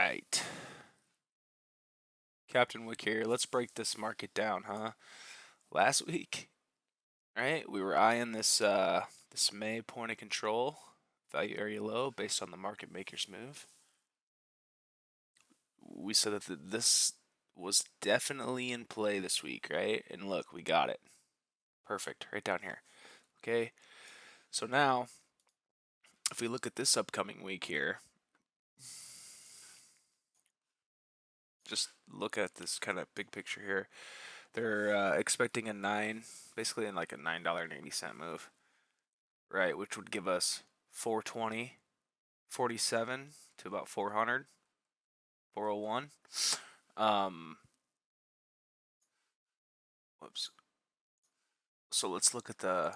right. Captain Wick here. Let's break this market down, huh? Last week, right? We were eyeing this this May point of control value area low based on the market maker's move. We said that this was definitely in play this week, right? And look, we got it. Perfect, right down here. Okay, so now if we look at this upcoming week here, just look at this kind of big picture here. They're expecting a basically in like a $9.80 move, right? Which would give us 420, 47 to about 400, 401. Whoops. So let's look at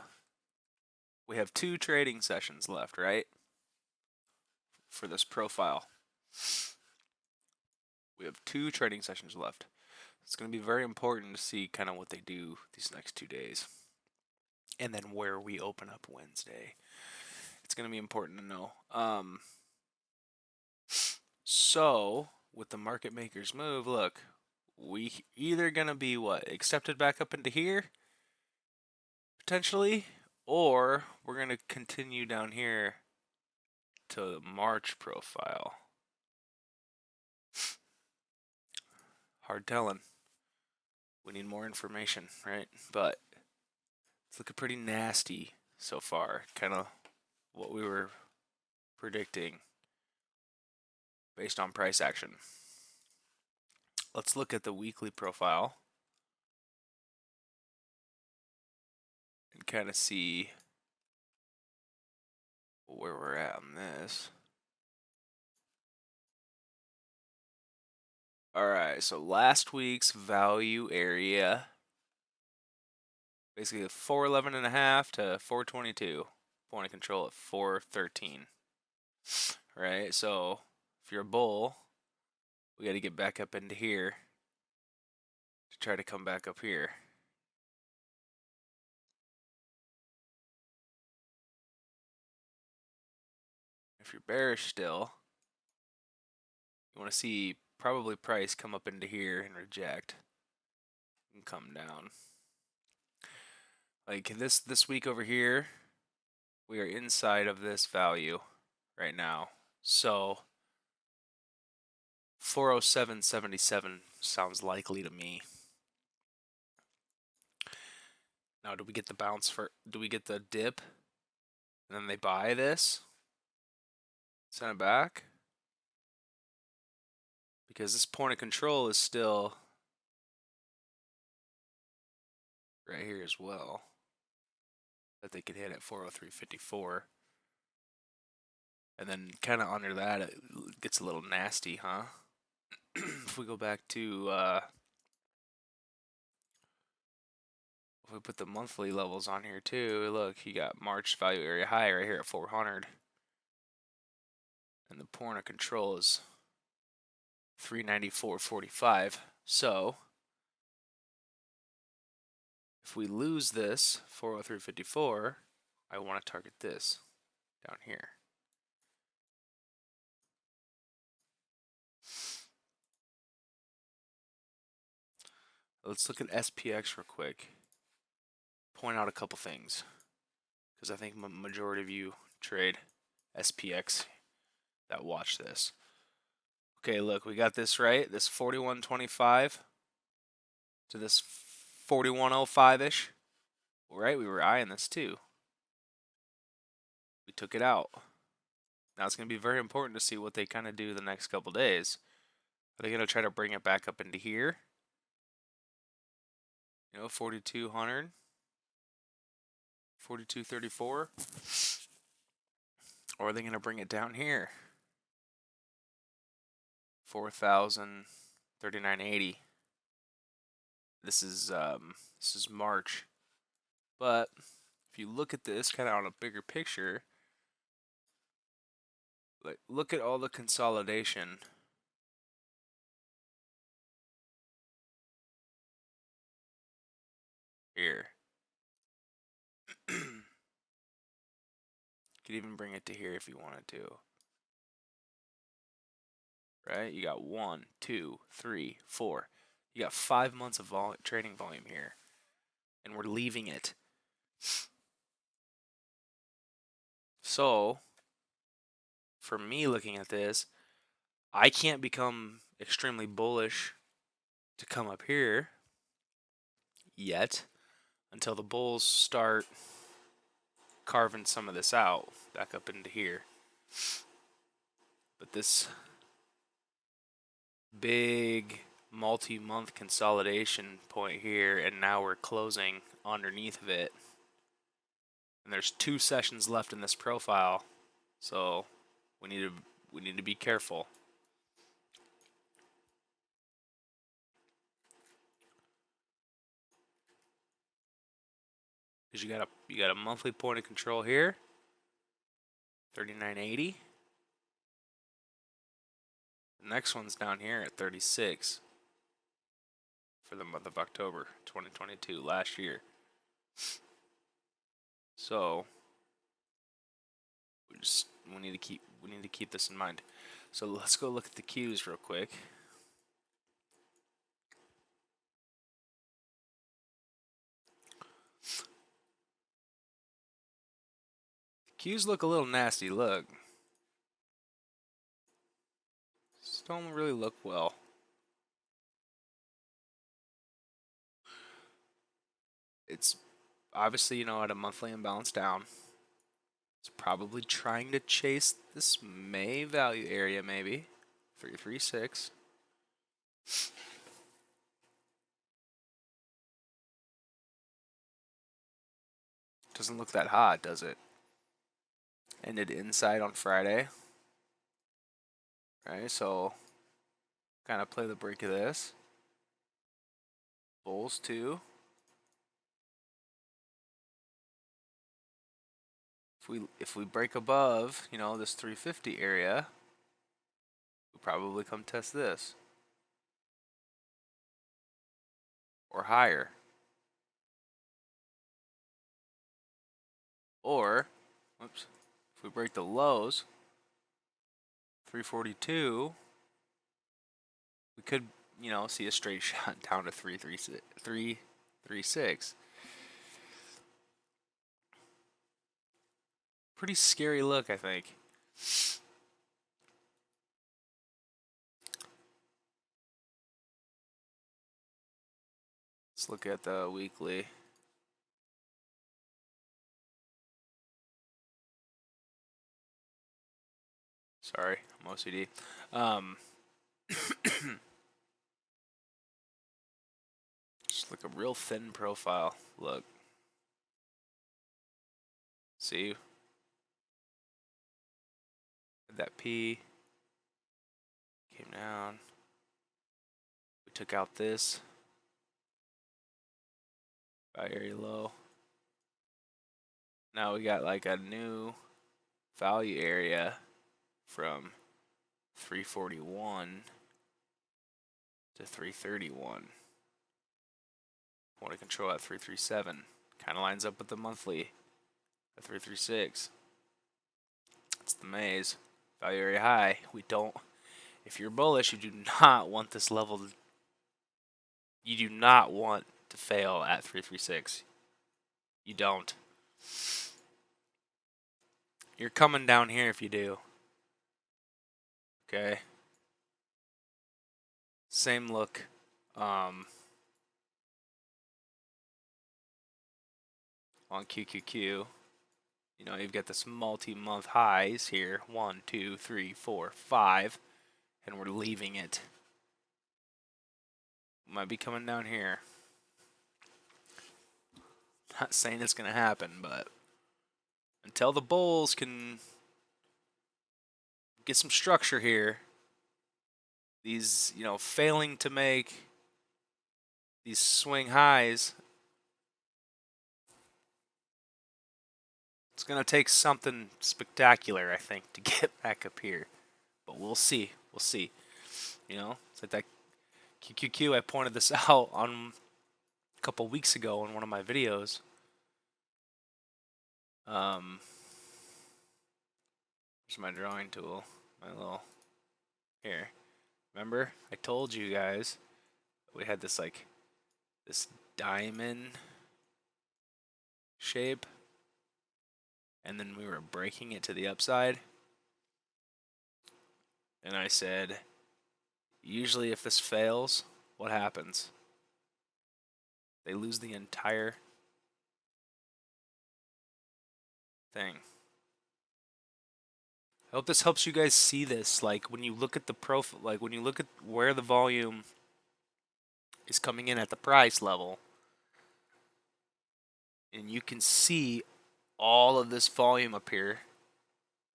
we have 2 trading sessions left, right? For this profile. We have 2 trading sessions left. It's going to be very important to see kind of what they do these next 2 days. And then where we open up Wednesday. It's going to be important to know. So, with the market maker's move, look, we either going to be accepted back up into here, potentially, or we're going to continue down here to the March profile. Hard telling. We need more information, right? But it's looking pretty nasty so far. Kind of what we were predicting based on price action. Let's look at the weekly profile and kind of see where we're at on this. Alright, so last week's value area, basically 411.5 to 422. Point of control at 413. Right, so if you're a bull, we got to get back up into here to try to come back up here. If you're bearish still, you want to see probably price come up into here and reject and come down. Like this week over here, we are inside of this value right now. So 407.77 sounds likely to me. Now, do we get the bounce do we get the dip and then they buy this? Send it back? Because this point of control is still right here as well. That they could hit at 403.54. And then kind of under that, it gets a little nasty, huh? If we go back to, if we put the monthly levels on here too, look, you got March value area high right here at 400. And the point of control is 394.45. So if we lose this 403.54, I want to target this down here. Let's look at SPX real quick. Point out a couple things, because I think majority of you trade SPX that watch this. Okay, look, we got this right. This 41.25 to this 41.05-ish. Right, we were eyeing this too. We took it out. Now it's going to be very important to see what they kind of do the next couple days. Are they going to try to bring it back up into here? 4,200, 42.34, or are they going to bring it down here? 4,039.80. This is March, but if you look at this kind of on a bigger picture, like look at all the consolidation. Here. Could even bring it to here if you wanted to. right? You got 1, 2, 3, 4. You got 5 months of trading volume here, and we're leaving it. So, for me looking at this, I can't become extremely bullish to come up here yet until the bulls start carving some of this out back up into here. But this big multi-month consolidation point here, and now we're closing underneath of it. And there's 2 sessions left in this profile, so we need to be careful. Because you got a monthly point of control here, 39.80. The next one's down here at 36 for the month of October 2022, last year. So we need to keep this in mind. So let's go look at the Qs real quick. Qs look a little nasty. Look, just don't really look well. It's obviously, at a monthly imbalance down. It's probably trying to chase this May value area, maybe 336. Doesn't look that hot, does it? Ended inside on Friday. Right, so kind of play the break of this. Bulls too. If we break above, this 350 area, we'll probably come test this. Or higher. Or, oops, if we break the lows, 342, we could, see a straight shot down to 336. Pretty scary look, I think. Let's look at the weekly. Sorry, I'm OCD. Just like a real thin profile. Look. See? That P came down. We took out this value area low. Now we got like a new value area from 341 to 331. Point of control at 337. Kind of lines up with the monthly at 336. It's the maze. Value area high. We don't. If you're bullish, you do not want this level. You do not want to fail at 336. You don't. You're coming down here if you do. Okay. Same look. On QQQ. You've got this multi-month highs here. 1, 2, 3, 4, 5. And we're leaving it. Might be coming down here. Not saying it's going to happen, but until the bulls can get some structure here, these, failing to make these swing highs, it's going to take something spectacular, I think, to get back up here. But we'll see. We'll see. It's like that QQQ, I pointed this out on a couple weeks ago in one of my videos. Here's my drawing tool. My little... Here. Remember? I told you guys we had this like this diamond shape, and then we were breaking it to the upside. And I said, usually if this fails, what happens? They lose the entire thing. I hope this helps you guys see this. Like when you look at the profile, like when you look at where the volume is coming in at the price level, and you can see all of this volume up here,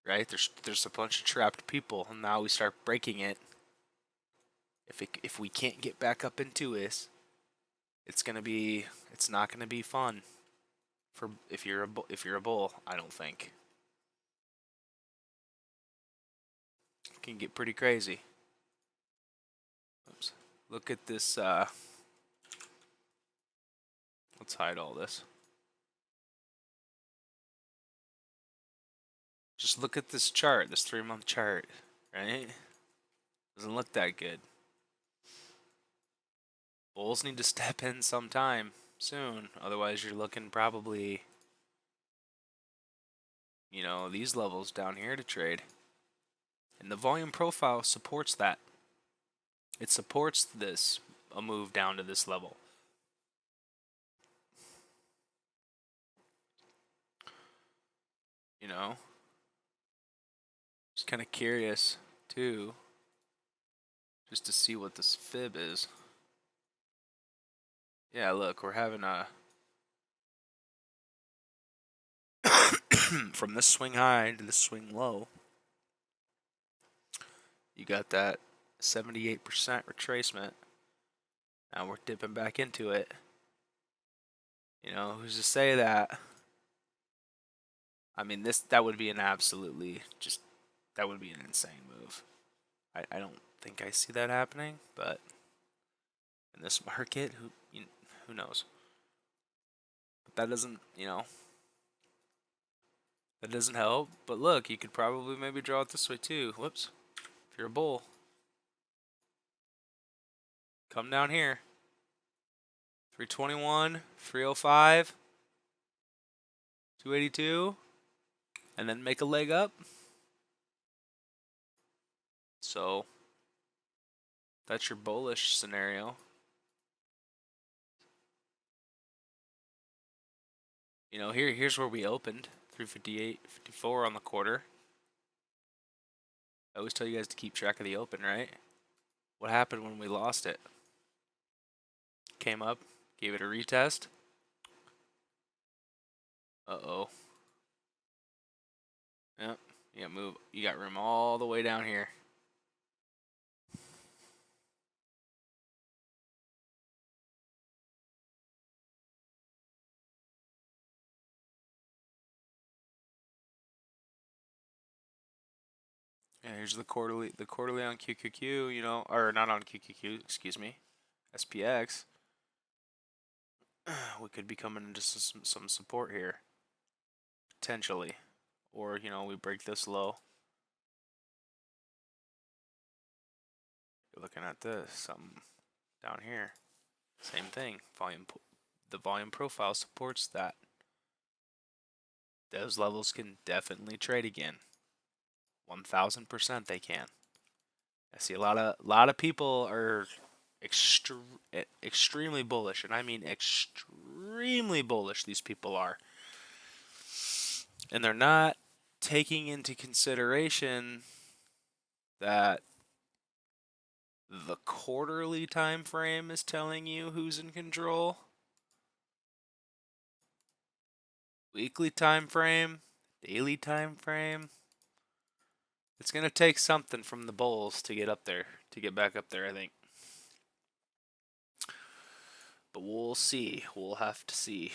right? There's a bunch of trapped people, and now we start breaking it. If we can't get back up into this, it's not gonna be fun for if you're a bull. I don't think it can get pretty crazy. Oops. Look at this. Let's hide all this. Just look at this chart, this 3-month chart, right? Doesn't look that good. Bulls need to step in sometime soon. Otherwise, you're looking probably, these levels down here to trade. And the volume profile supports that. It supports a move down to this level. Just kind of curious, too, just to see what this fib is. Yeah, look, we're having a from this swing high to this swing low. You got that 78% retracement. Now we're dipping back into it. Who's to say that? I mean, that would be that would be an insane move. I don't think I see that happening, but in this market, who knows? But that doesn't help. But look, you could probably maybe draw it this way too. Whoops. If you're a bull, come down here. 321, 305, 282, and then make a leg up. So that's your bullish scenario. Here's where we opened. 358, 54 on the quarter. I always tell you guys to keep track of the open, right? What happened when we lost it? Came up, gave it a retest. Uh-oh. Yep, you got room all the way down here. Yeah, here's the quarterly on QQQ, or not on QQQ, excuse me, SPX. We could be coming into some support here, potentially, or we break this low. You're looking at this, something down here, same thing. The volume profile supports that. Those levels can definitely trade again. 1000% they can. I see a lot of people are extremely bullish, and I mean extremely bullish. These people are, and they're not taking into consideration that the quarterly time frame is telling you who's in control. Weekly time frame, daily time frame. It's going to take something from the bulls to get up there, to get back up there, I think. But we'll see. We'll have to see.